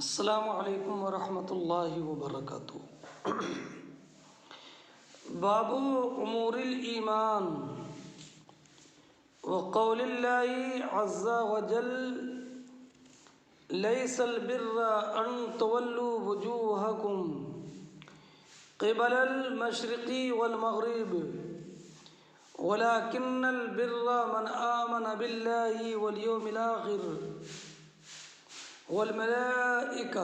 السلام علیکم ورحمۃ اللہ وبرکاتہ۔ باب امور الایمان وقول اللہ عز وجل لیس البر ان تولوا وجوہکم قبل المشرق والمغرب ولكن البر من آمن بالله واليوم الآخر والملائکہ۔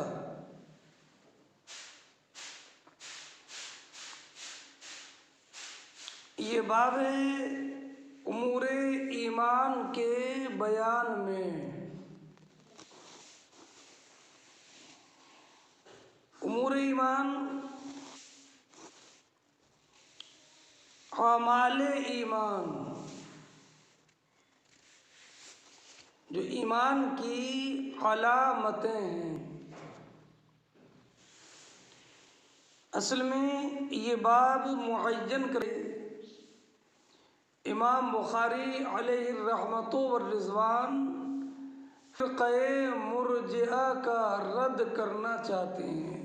یہ باب ہے امور ایمان کے بیان میں۔ امور ایمان اعمال ایمان جو ایمان کی علامتیں ہیں۔ اصل میں یہ باب معین کرے امام بخاری علیہ الرحمۃ والرضوان فقہ مرجئہ کا رد کرنا چاہتے ہیں۔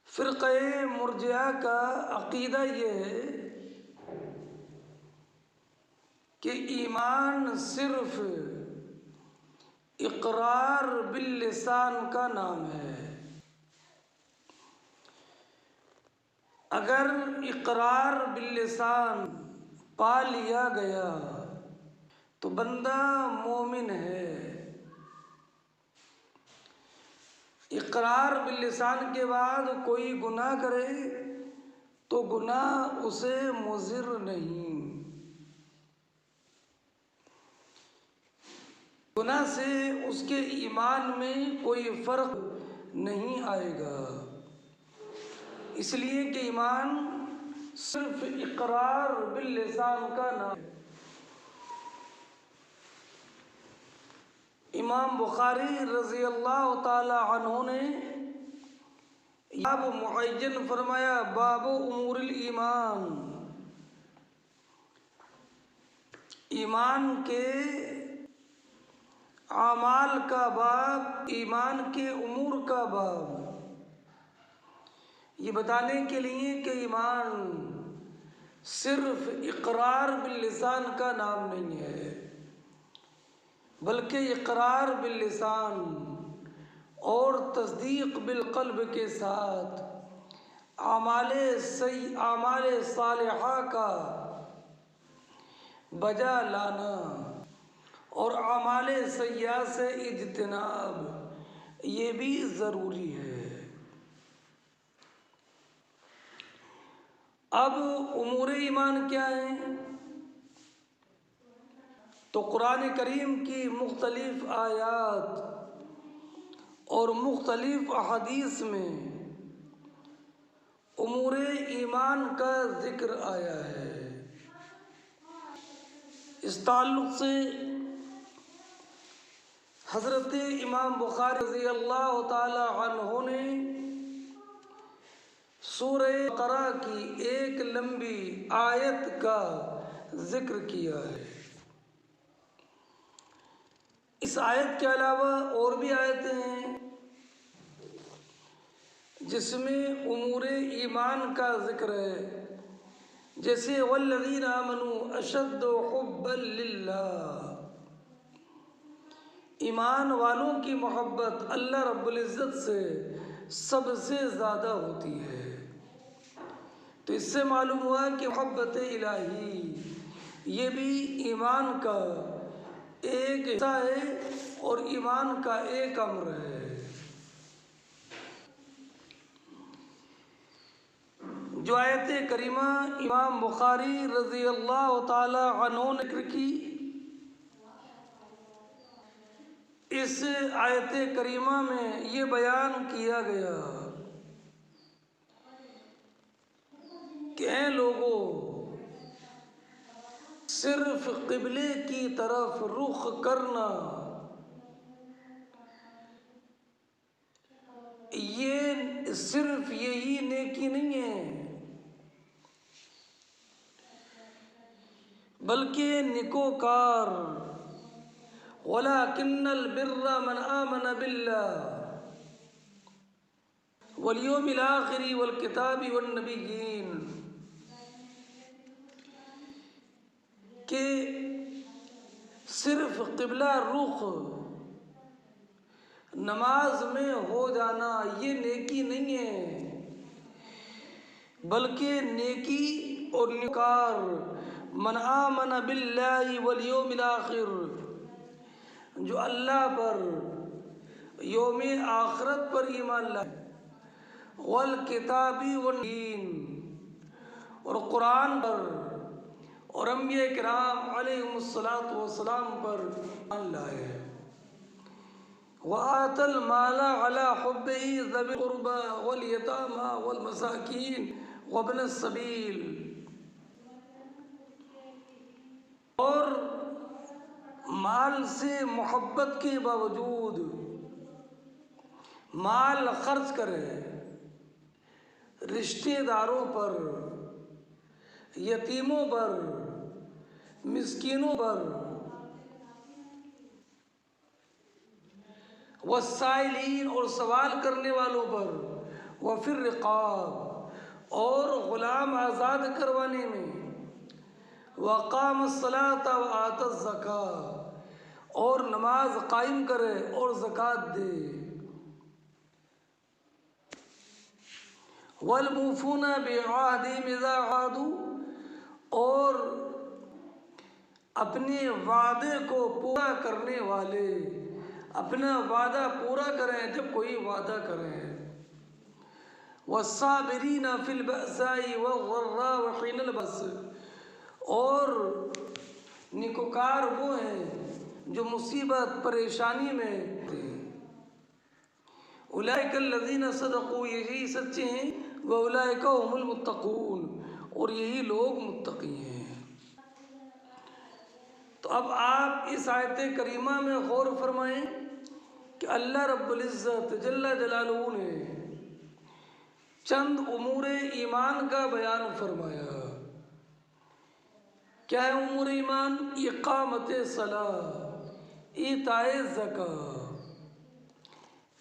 فرقہ مرجئہ کا عقیدہ یہ ہے کہ ایمان صرف اقرار باللسان کا نام ہے۔ اگر اقرار باللسان پا لیا گیا تو بندہ مومن ہے۔ اقرار باللسان کے بعد کوئی گناہ کرے تو گناہ اسے مضر نہیں، گناہ سے اس کے ایمان میں کوئی فرق نہیں آئے گا۔ اس لیے کہ ایمان صرف اقرار باللسان کا نام ہے۔ امام بخاری رضی اللہ تعالی عنہ نے باب معین فرمایا، باب امور الایمان، ایمان کے اعمال کا باب، ایمان کے امور کا باب، یہ بتانے کے لیے کہ ایمان صرف اقرار باللسان کا نام نہیں ہے، بلکہ اقرار باللسان اور تصدیق بالقلب کے ساتھ اعمال صالحہ کا بجا لانا اور اعمال سیئہ سے اجتناب، یہ بھی ضروری ہے۔ اب امور ایمان کیا ہیں؟ تو قرآن کریم کی مختلف آیات اور مختلف احادیث میں امور ایمان کا ذکر آیا ہے۔ اس تعلق سے حضرت امام بخاری رضی اللہ تعالی عنہ نے سورہ بقرہ کی ایک لمبی آیت کا ذکر کیا ہے۔ اس آیت کے علاوہ اور بھی آیتیں ہیں جس میں امور ایمان کا ذکر ہے، جیسے والذین آمنوا اشد حبا للہ، ایمان والوں کی محبت اللہ رب العزت سے سب سے زیادہ ہوتی ہے۔ تو اس سے معلوم ہوا کہ محبت الہی یہ بھی ایمان کا ایک حصہ ہے اور ایمان کا ایک امر ہے۔ جو آیت کریمہ امام بخاری رضی اللہ تعالی عنہ نے ذکر کی، اس آیت کریمہ میں یہ بیان کیا گیا کہ اے لوگو، صرف قبلے کی طرف رخ کرنا یہ صرف یہی نیکی نہیں ہے، بلکہ نیکوکار وَلَكِنَّ الْبِرَّ مَنْ آمَنَ بِاللَّهِ وَالْيَوْمِ الْآخِرِ وَالْكِتَابِ وَالنَّبِيِّينَ، کہ صرف قبلہ رخ نماز میں ہو جانا یہ نیکی نہیں ہے، بلکہ نیکی اور نکار من آمن باللہ والیوم الآخر، جو اللہ پر، یوم آخرت پر ایمان لائے، والکتاب والدین، اور قرآن پر اور انبیاء کرام علیہم الصلاۃ والسلام پر ایمان لائے، وآتى المال على حبه ذوي القربى واليتامى والمساكين وابن السبيل، اور مال سے محبت کے باوجود مال خرچ کرے رشتہ داروں پر، یتیموں پر، مسکینوں پر، والسائلین اور سوال کرنے والوں پر، وفی الرقاب اور غلام آزاد کروانے میں، وقام الصلاۃ وآتى الزکاۃ اور نماز قائم کرے اور زکوٰۃ دے، والموفون بعہدہم اذا عاہدوا اور اپنے وعدے کو پورا کرنے والے اپنا وعدہ پورا کریں جب کوئی وعدہ کریں، والصابرین فی البأساء والضراء وحین البأس اور نیکوکار وہ ہیں جو مصیبت پریشانی میں ہیں، اولئک الذین صدقوا یہی سچے ہیں، واولئک هم المتقون اور یہی لوگ متقی ہیں۔ تو اب آپ اس آیت کریمہ میں غور فرمائیں کہ اللہ رب العزت جل جلالہ نے چند امور ایمان کا بیان فرمایا۔ کیا ہے امور ایمان؟ اقامت صلاۃ، ایتاء زکوٰۃ،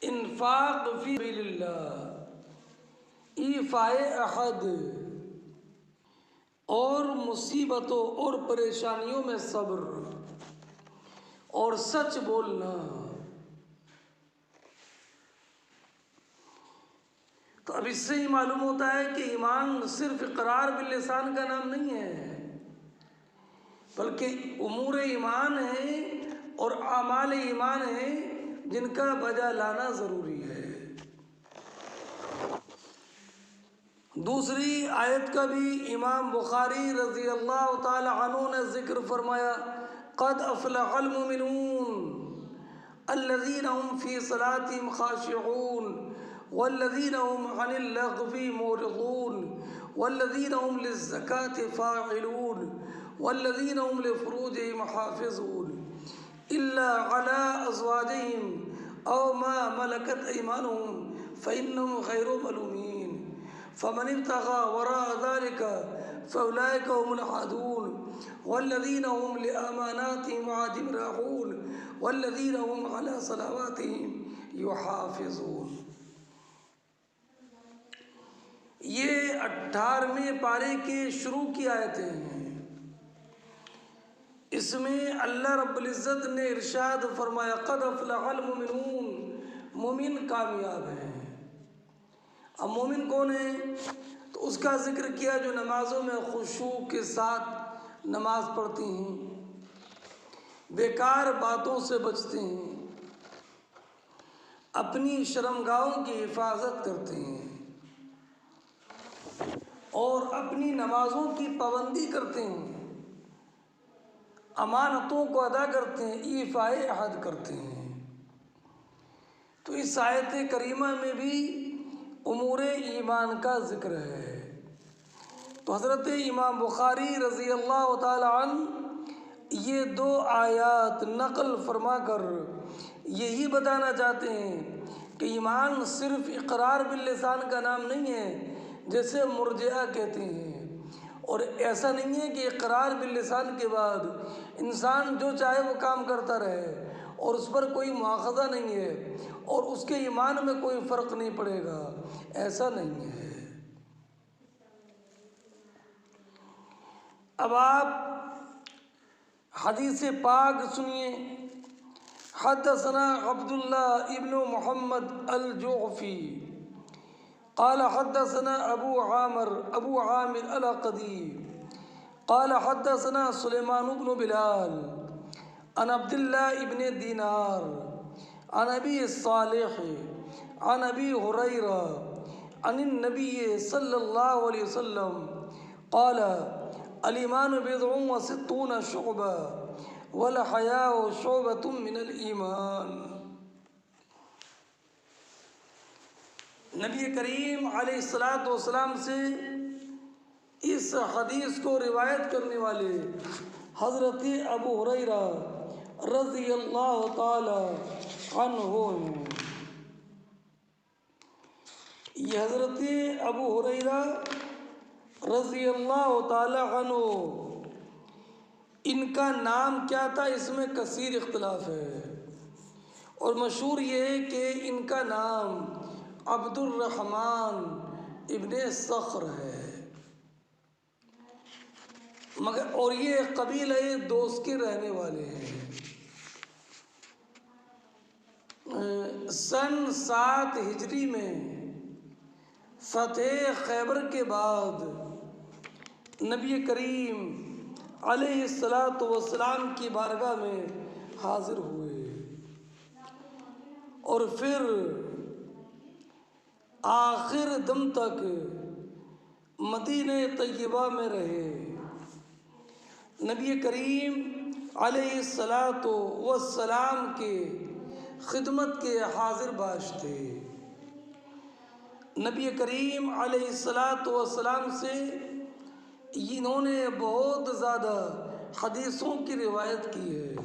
انفاق فی سبیل اللہ، ایفاء عہد اور مصیبتوں اور پریشانیوں میں صبر اور سچ بولنا۔ تو اب اس سے ہی معلوم ہوتا ہے کہ ایمان صرف اقرار باللسان کا نام نہیں ہے، بلکہ امور ایمان ہیں اور اعمال ایمان ہیں جن کا بجا لانا ضروری ہے۔ دوسری آیت کا بھی امام بخاری رضی اللہ تعالی عنہ نے ذکر فرمایا، قد افلح المؤمنون الذین هم فی صلاتهم خاشعون والذین هم عن اللغو معرضون والذین هم للزکاة فاعلون والذین هم لفروجهم حافظون الا على ازواجهم او ما ملكت ايمانهم فانهم غير ملومين فمن ابتغى وراء ذلك فاولئك هم العادون والذین هم لأماناتهم عاهدون راعون والذین هم على صلواتهم يحافظون۔ یہ 18ویں پارے کے شروع کی آیتیں ہیں۔ اس میں اللہ رب العزت نے ارشاد فرمایا قد افلح المؤمنون، مومن کامیاب ہیں۔ اب مومن کون ہے؟ تو اس کا ذکر کیا جو نمازوں میں خشوع کے ساتھ نماز پڑھتی ہیں، بیکار باتوں سے بچتے ہیں، اپنی شرمگاہوں کی حفاظت کرتے ہیں اور اپنی نمازوں کی پابندی کرتے ہیں، امانتوں کو ادا کرتے ہیں، ایفاء عہد کرتے ہیں۔ تو اس آیت کریمہ میں بھی امور ایمان کا ذکر ہے۔ تو حضرت امام بخاری رضی اللہ تعالی عنہ یہ 2 آیات نقل فرما کر یہی بتانا چاہتے ہیں کہ ایمان صرف اقرار باللسان کا نام نہیں ہے جیسے مرجئہ کہتے ہیں، اور ایسا نہیں ہے کہ اقرار باللسان کے بعد انسان جو چاہے وہ کام کرتا رہے اور اس پر کوئی مواخذہ نہیں ہے اور اس کے ایمان میں کوئی فرق نہیں پڑے گا، ایسا نہیں ہے۔ اب آپ حدیث پاک سنیے۔ حدثنا عبداللہ ابن محمد الجعفی قال حدثنا ابو عامر العقدی قال حدثنا سلیمان بن بلال عن عبداللہ ابن دینار عن ابی صالح عن ابی ہریرہ عن النبی صلی اللہ علیہ وسلم قال الایمان بضع وستون شعبہ والحیاء شعبۃ من الایمان۔ نبی کریم علیہ السلام سے اس حدیث کو روایت کرنے والے حضرت ابو ہریرہ رضی اللہ تعالی عنہ ہیں۔ یہ حضرت ابو ہریرہ رضی اللہ تعالی عنہ، ان کا نام کیا تھا اس میں کثیر اختلاف ہے، اور مشہور یہ ہے کہ ان کا نام عبد الرحمن ابن صخر ہے، مگر اور یہ قبیلہ دوس کے رہنے والے ہیں۔ سن 7 ہجری میں فتح خیبر کے بعد نبی کریم علیہ السلام کی بارگاہ میں حاضر ہوئے اور پھر آخر دم تک مدینہ طیبہ میں رہے۔ نبی کریم علیہ السلام کے خدمت کے حاضر باش تھے۔ نبی کریم علیہ السلام سے انہوں نے بہت زیادہ حدیثوں کی روایت کی ہے۔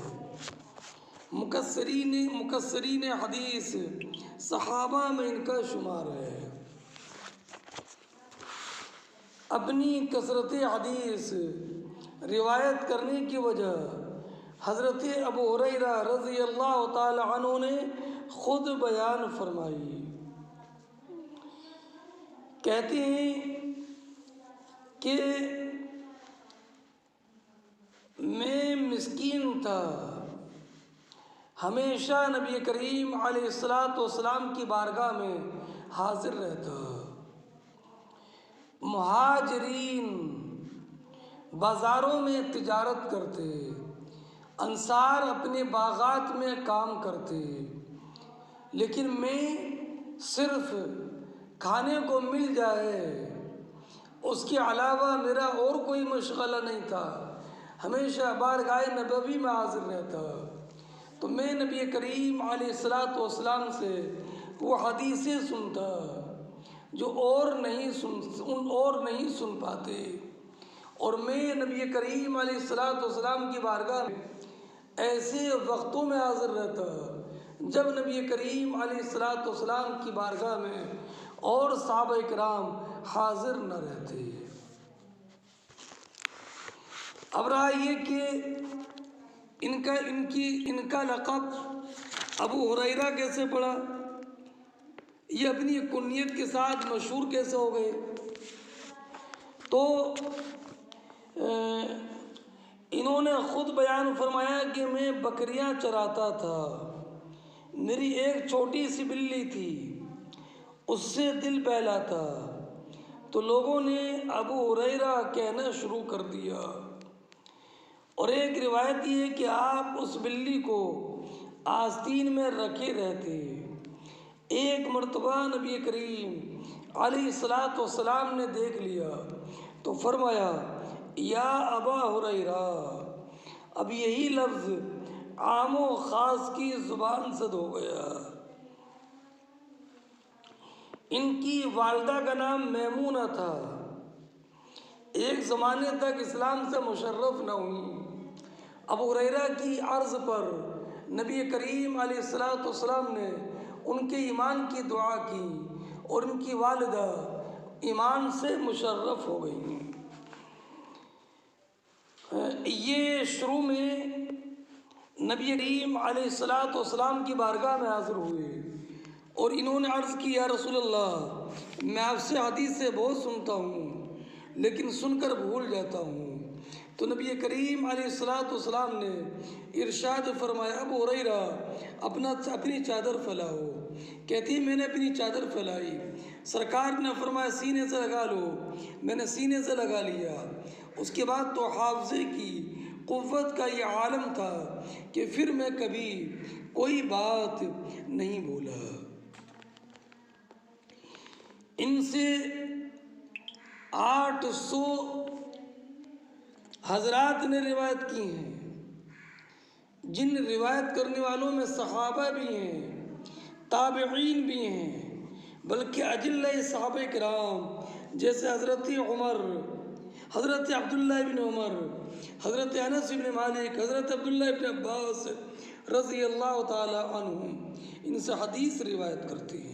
مکثرین حدیث صحابہ میں ان کا شمار ہے۔ اپنی کثرت حدیث روایت کرنے کی وجہ حضرت ابو ہریرہ رضی اللہ تعالی عنہ نے خود بیان فرمائی۔ کہتے ہیں کہ میں مسکین تھا، ہمیشہ نبی کریم علیہ السلام کی بارگاہ میں حاضر رہتا۔ مہاجرین بازاروں میں تجارت کرتے، انصار اپنے باغات میں کام کرتے، لیکن میں صرف کھانے کو مل جائے اس کے علاوہ میرا اور کوئی مشغلہ نہیں تھا، ہمیشہ بارگاہ نبوی میں حاضر رہتا۔ تو میں نبی کریم علیہ السلام سے وہ حدیثیں سنتا جو اور نہیں سن پاتے، اور میں نبی کریم علیہ السلام کی بارگاہ میں ایسے وقتوں میں حاضر رہتا جب نبی کریم علیہ السلام کی بارگاہ میں اور صحابہ کرام حاضر نہ رہتے۔ اب رہا یہ کہ ان کا لقب ابو ہریرہ کیسے پڑا، یہ اپنی کنیت کے ساتھ مشہور کیسے ہو گئے؟ تو انہوں نے خود بیان فرمایا کہ میں بکریاں چراتا تھا، میری ایک چھوٹی سی بلی تھی، اس سے دل بہلاتا تو لوگوں نے ابو ہریرہ کہنا شروع کر دیا۔ اور ایک روایت یہ ہے کہ آپ اس بلی کو آستین میں رکھے رہتے۔ ایک مرتبہ نبی کریم علیہ السلام نے دیکھ لیا تو فرمایا یا ابا ہریرہ۔ اب یہی لفظ عام و خاص کی زبان زد ہو گیا۔ ان کی والدہ کا نام میمونہ تھا، ایک زمانے تک اسلام سے مشرف نہ ہوئی۔ ابو ہریرہ کی عرض پر نبی کریم علیہ السلام نے ان کے ایمان کی دعا کی اور ان کی والدہ ایمان سے مشرف ہو گئی۔ یہ شروع میں نبی کریم علیہ الصلاۃ والسلام کی بارگاہ میں حاضر ہوئے اور انہوں نے عرض کی یا رسول اللہ میں آپ سے حدیثیں بہت سنتا ہوں لیکن سن کر بھول جاتا ہوں۔ تو نبی کریم علیہ الصلاۃ والسلام نے ارشاد فرمایا ابو ہریرہ اپنی چادر پھیلاؤ۔ کہتی میں نے اپنی چادر پھیلائی، سرکار نے فرمایا سینے سے لگا لو، میں نے سینے سے لگا لیا۔ اس کے بعد تو حافظے کی قوت کا یہ عالم تھا کہ پھر میں کبھی کوئی بات نہیں بولا۔ ان سے 800 حضرات نے روایت کی ہیں، جن روایت کرنے والوں میں صحابہ بھی ہیں، تابعین بھی ہیں، بلکہ اجلہ صحابہ کرام جیسے حضرت عمر، حضرت عبداللہ بن عمر، حضرت انس بن مالک، حضرت عبداللہ بن عباس رضی اللہ تعالی عنہم ان سے حدیث روایت کرتے ہیں۔